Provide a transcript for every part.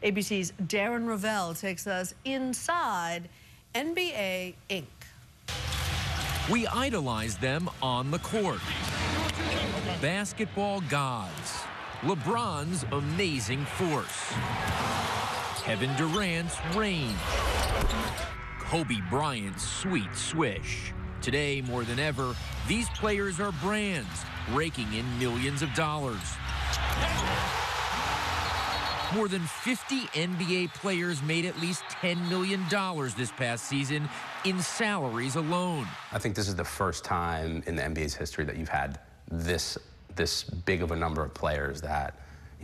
ABC's Darren Ravel takes us inside NBA Inc. We idolize them on the court. Basketball gods. LeBron's amazing force. Kevin Durant's range. Kobe Bryant's sweet swish. Today, more than ever, these players are brands, raking in millions of dollars. More than 50 NBA players made at least $10 million this past season in salaries alone. I think this is the first time in the NBA's history that you've had this big of a number of players that,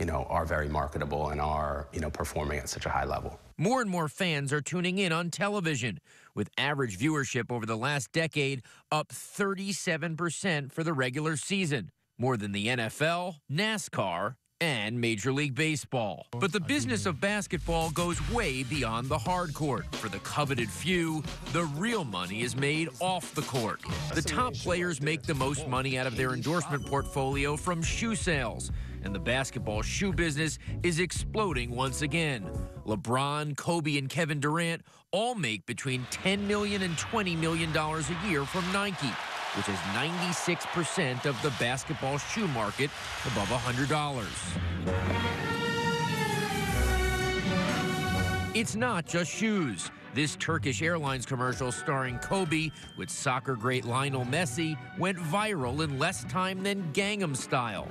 are very marketable and are, performing at such a high level. More and more fans are tuning in on television, with average viewership over the last decade up 37% for the regular season, more than the NFL, NASCAR, and Major League Baseball. But the business of basketball goes way beyond the hard court. For the coveted few, the real money is made off the court. The top players make the most money out of their endorsement portfolio from shoe sales, and the basketball shoe business is exploding once again. LeBron, Kobe, and Kevin Durant all make between $10 million and $20 million a year from Nike, which is 96% of the basketball shoe market above $100. It's not just shoes. This Turkish Airlines commercial starring Kobe with soccer great Lionel Messi went viral in less time than Gangnam Style.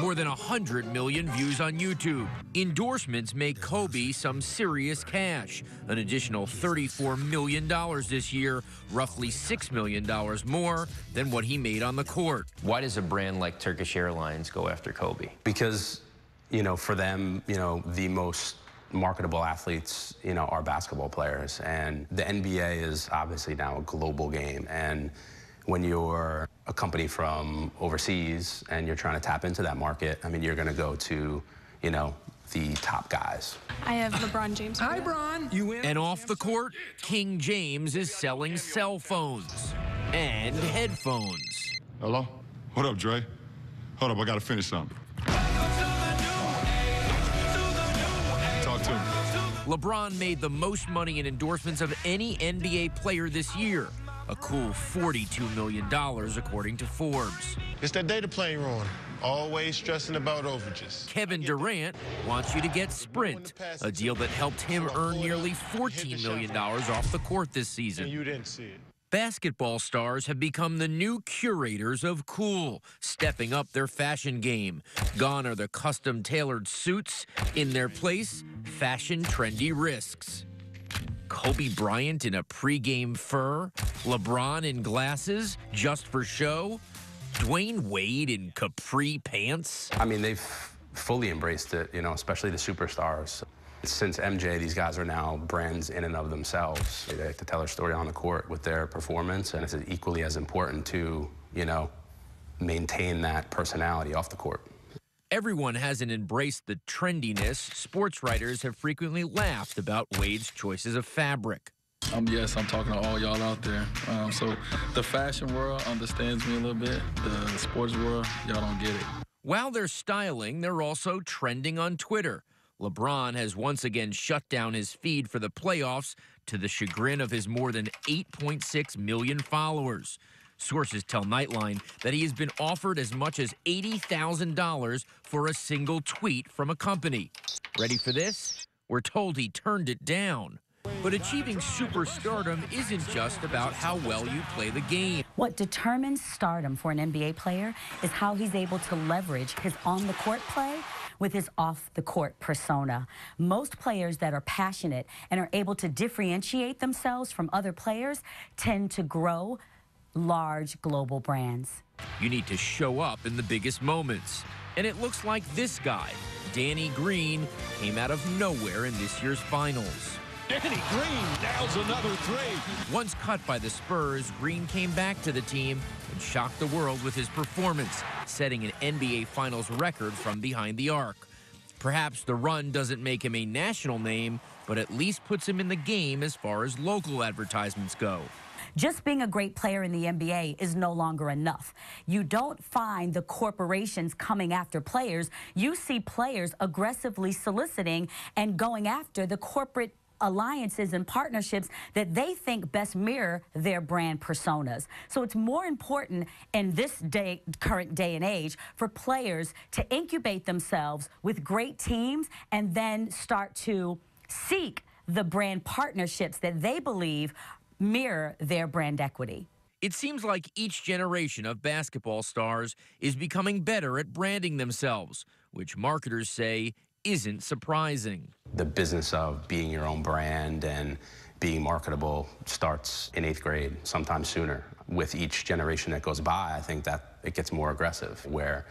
More than 100 million views on YouTube. Endorsements make Kobe some serious cash. An additional $34 million this year, roughly $6 million more than what he made on the court. Why does a brand like Turkish Airlines go after Kobe? Because, for them, the most marketable athletes, are basketball players. And the NBA is obviously now a global game. And when you're a company from overseas and you're trying to tap into that market, you're going to go to, the top guys. I have LeBron James. Hi, Bron. And off the court, King James is selling cell phones and headphones. Hello? What up, Dre? Hold up, I got to finish something. Talk to me. LeBron made the most money in endorsements of any NBA player this year. A cool $42 million, according to Forbes. It's that data plan you're on. Always stressing about overages. Kevin Durant wants you to get Sprint, a deal that helped him earn nearly $14 million off the court this season. You didn't see it. Basketball stars have become the new curators of cool, stepping up their fashion game. Gone are the custom-tailored suits. In their place, fashion trendy wrists. Kobe Bryant in a pregame fur, LeBron in glasses just for show, Dwayne Wade in capri pants. They've fully embraced it, especially the superstars. Since MJ, these guys are now brands in and of themselves. They have to tell their story on the court with their performance, and it's equally as important to, maintain that personality off the court. Everyone hasn't embraced the trendiness. Sports writers have frequently laughed about Wade's choices of fabric. Yes, I'm talking to all y'all out there. So the fashion world understands me a little bit. The sports world, y'all don't get it. While they're styling, they're also trending on Twitter. LeBron has once again shut down his feed for the playoffs to the chagrin of his more than 8.6 million followers. Sources tell Nightline that he has been offered as much as $80,000 for a single tweet from a company. Ready for this? We're told he turned it down. But achieving superstardom isn't just about how well you play the game. What determines stardom for an NBA player is how he's able to leverage his on-the-court play with his off-the-court persona. Most players that are passionate and are able to differentiate themselves from other players tend to grow large global brands. You need to show up in the biggest moments. And it looks like this guy, Danny Green, came out of nowhere in this year's finals. Danny Green nails another three. Once cut by the Spurs, Green came back to the team and shocked the world with his performance, setting an NBA Finals record from behind the arc. Perhaps the run doesn't make him a national name, but at least puts him in the game as far as local advertisements go. Just being a great player in the NBA is no longer enough. You don't find the corporations coming after players. You see players aggressively soliciting and going after the corporate alliances and partnerships that they think best mirror their brand personas. So it's more important in this current day and age for players to incubate themselves with great teams and then start to seek the brand partnerships that they believe mirror their brand equity. It seems like each generation of basketball stars is becoming better at branding themselves, which marketers say isn't surprising. The business of being your own brand and being marketable starts in 8th grade, sometimes sooner. With each generation that goes by, I think that it gets more aggressive, where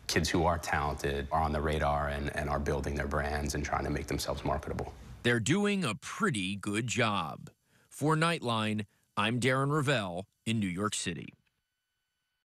kids who are talented are on the radar and are building their brands and trying to make themselves marketable. They're doing a pretty good job. For Nightline, I'm Darren Ravel in New York City.